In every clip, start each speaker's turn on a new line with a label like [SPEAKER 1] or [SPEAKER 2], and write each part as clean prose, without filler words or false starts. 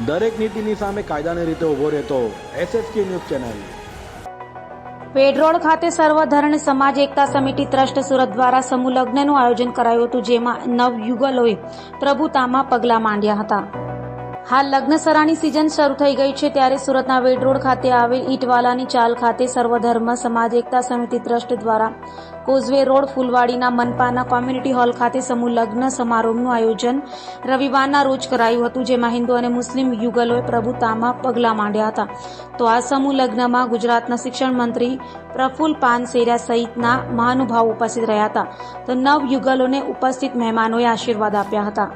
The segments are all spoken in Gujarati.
[SPEAKER 1] દરેક નીતિની સામે કાયદાની રીતે ઊભો રહેતો SSK news channel.
[SPEAKER 2] Ped road ખાતે સર્વધર્મ સમાજ એકતા સમિતિ ટ્રસ્ટ સુરત દ્વારા સમૂહ લગ્નનું આયોજન કરાયું હતું, જેમાં નવયુગલોએ પ્રભુતામાં પગલાં માંડ્યા હતા। હાલ લગ્ન સરાની સિઝન શરૂ થઈ ગઈ છે, ત્યારે સુરતના વેડ રોડ ખાતે આવેલ ઈટવાલાની ચાલ ખાતે સર્વધર્મ સમાજ એકતા સમિતિ ટ્રસ્ટ દ્વારા કોઝવે રોડ ફૂલવાડીના મનપાના કોમ્યુનિટી હોલ ખાતે સમૂહ લગ્ન સમારોહનું આયોજન રવિવારના રોજ કરાયું હતું, જેમાં હિન્દુ અને મુસ્લિમ યુગલોએ પ્રભુતામાં પગલાં માંડ્યા હતા। તો આ સમૂહ લગ્નમાં ગુજરાતના શિક્ષણ મંત્રી પ્રફુલ પાનસેરિયા સહિતના મહાનુભાવો ઉપસ્થિત રહ્યા હતા। તો નવ યુગલોને ઉપસ્થિત મહેમાનોએ આશીર્વાદ આપ્યા હતા।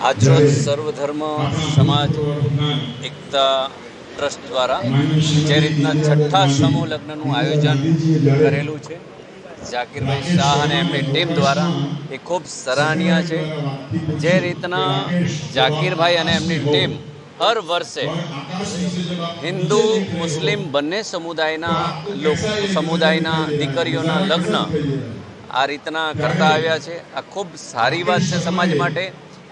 [SPEAKER 3] આજરોજ સર્વધર્મ સમાજ એકતા ટ્રસ્ટ દ્વારા જે રીતના છઠ્ઠા સમૂહ લગ્નનું આયોજન કરેલું છે, ઝાકીરભાઈ શાહ અને એમની ટીમ દ્વારા એ ખૂબ સરાહનીય છે। જે રીતના ઝાકીરભાઈ અને એમની ટીમ હર વર્ષે હિન્દુ મુસ્લિમ બંને સમુદાયના દીકરીઓના લગ્ન આ રીતના કરતા આવ્યા છે, આ ખૂબ સારી વાત છે, સમાજ માટે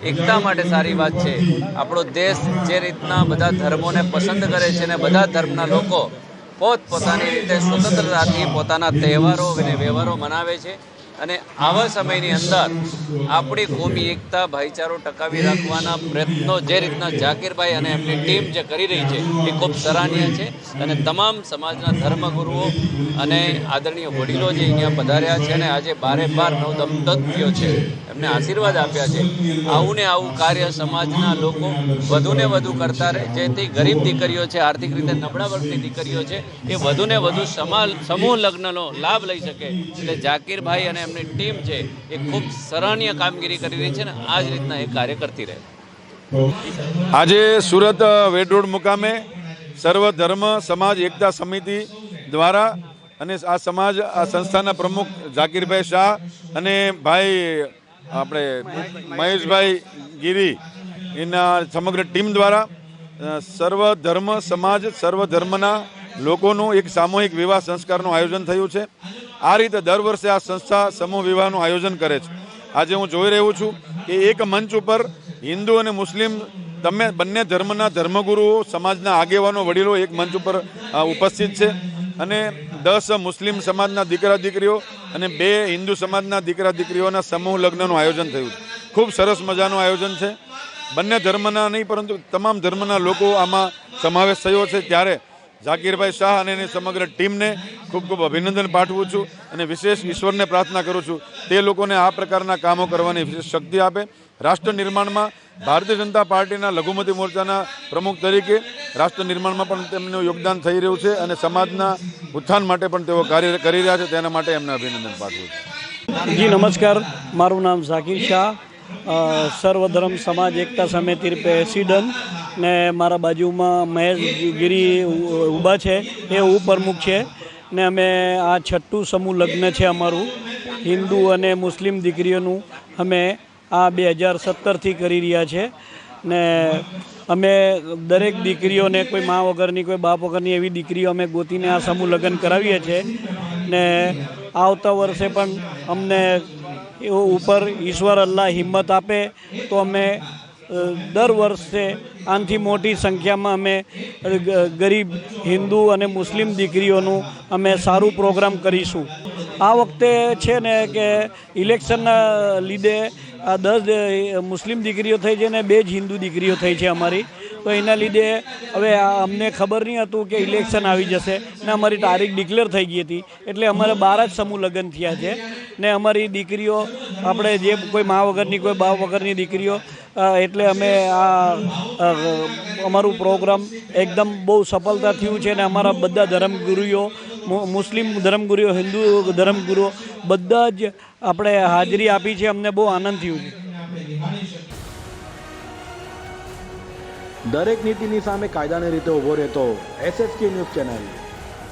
[SPEAKER 3] એકતા માટે સારી વાત છે। આપણો દેશ જે રીતના બધા ધર્મોને પસંદ કરે છે અને બધા ધર્મના લોકો પોતપોતાની રીતે સ્વતંત્રતાથી પોતાના તહેવારો અને વ્યવહારો મનાવે છે, અને આવા સમયની અંદર આપણી કોમી એકતા ભાઈચારો ટકાવી રાખવાના પ્રયત્નો જે રીતના ઝાકીરભાઈ અને એમની ટીમ જે કરી રહી છે એ ખૂબ સરાહનીય છે। અને તમામ સમાજના ધર્મગુરુઓ અને આદરણીય વડીલો જે અહીંયા પધાર્યા છે અને આજે 12 નવદંપતીઓ છે એમને આશીર્વાદ આપ્યા છે, આવું ને આવું કાર્ય સમાજના લોકો વધુને વધુ કરતા રહે, જેથી ગરીબ દીકરીઓ છે, આર્થિક રીતે નબળા વર્ગની દીકરીઓ છે, એ વધુને વધુ સમૂહ લગ્નનો લાભ લઈ શકે। એટલે ઝાકીરભાઈ અને એમની ટીમ છે એ ખૂબ સરાહનીય કામગીરી કરી રહી છે અને આ જ રીતના એ કાર્ય કરતી રહે।
[SPEAKER 4] આજે સુરત વેડ રોડ મુકામે સર્વધર્મ સમાજ એકતા સમિતિ દ્વારા અને આ સંસ્થાના પ્રમુખ ઝાકીરભાઈ શાહ અને ભાઈ આપણે મહેશભાઈ ગીરી એના સમગ્ર ટીમ દ્વારા સર્વધર્મ સમાજ સર્વધર્મના લોકોનું એક સામૂહિક વિવાહ સંસ્કારનું આયોજન થયું છે। આ રીતે દર વર્ષે આ સંસ્થા સમૂહ વિવાહનું આયોજન કરે છે। આજે હું જોઈ રહ્યો છું કે એક મંચ ઉપર હિન્દુ અને મુસ્લિમ બંને ધર્મના ધર્મગુરુઓ, સમાજના આગેવાનો, વડીલો એક મંચ ઉપર ઉપસ્થિત છે, અને 10 મુસ્લિમ સમાજના દીકરા દીકરીઓ અને 2 હિન્દુ સમાજના દીકરા દીકરીઓના સમૂહ લગ્નનું આયોજન થયું છે। ખૂબ સરસ મજાનું આયોજન છે, બંને ધર્મના નહીં પરંતુ તમામ ધર્મના લોકો આમાં સમાવેશ થયો છે। ત્યારે ઝાકીરભાઈ શાહ અને એની સમગ્ર ટીમને ખૂબ ખૂબ અભિનંદન પાઠવું છું અને વિશેષ ઈશ્વરને પ્રાર્થના કરું છું તે લોકોને આ પ્રકારના કામો કરવાની વિશેષ શક્તિ આપે। રાષ્ટ્ર નિર્માણમાં ભારતીય જનતા પાર્ટીના લઘુમતી મોરચાના પ્રમુખ તરીકે રાષ્ટ્ર નિર્માણમાં પણ તેમનું યોગદાન થઈ રહ્યું છે અને સમાજના ઉત્થાન માટે પણ તેઓ કાર્ય કરી રહ્યા છે, તેના માટે એમને અભિનંદન પાઠવું છું।
[SPEAKER 5] જી નમસ્કાર, મારું નામ ઝાકીર શાહ, સર્વધર્મ સમાજ એકતા સમિતિ પ્રેસિડન્ટ, ને મારા બાજુમાં મહેશ ગીરી ઊભા છે, એ ઉપપ્રમુખ છે, ને અમે આ છઠ્ઠું સમૂહ લગ્ન છે અમારું હિન્દુ અને મુસ્લિમ દીકરીઓનું, અમે આ 2017થી કરી રહ્યા છે। ને અમે દરેક દીકરીઓને, કોઈ મા વગરની કોઈ બાપ વગરની એવી દીકરીઓ અમે ગોતીને આ સમૂહ લગ્ન કરાવીએ છીએ। ને આવતા વર્ષે પણ અમને ઉપર ઈશ્વર અલ્લાહ હિંમત આપે તો અમે દર વર્ષે આનાથી મોટી સંખ્યામાં અમે ગરીબ હિન્દુ અને મુસ્લિમ દીકરીઓનું અમે સારું પ્રોગ્રામ કરીશું। આ વખતે છે ને કે ઇલેક્શનના લીધે આ 10 મુસ્લિમ દીકરીઓ થઈ છે ને 2 જ હિન્દુ દીકરીઓ થઈ છે અમારી, તો એના લીધે હવે અમને ખબર નહીં હતું કે ઇલેક્શન આવી જશે ને અમારી તારીખ ડિક્લેર થઈ ગઈ હતી, એટલે અમારે 12 જ સમૂહ લગ્ન થયા છે। ને અમારી દીકરીઓ, આપણે જે કોઈ મા વગરની કોઈ બાપ વગરની દીકરીઓ, એટલે અમે આ અમારું પ્રોગ્રામ એકદમ બહુ સફળતા થયું છે ને અમારા બધા ધર્મગુરુઓ, મુસ્લિમ ધર્મગુરુઓ, હિન્દુ ધર્મગુરુઓ બધા જ આપણે હાજરી આપી છે, અમને બહુ આનંદ થયું છે।
[SPEAKER 1] દરેક નીતિની સામે કાયદાની રીતે ઊભો રહેતો SSK ન્યૂઝ ચેનલ।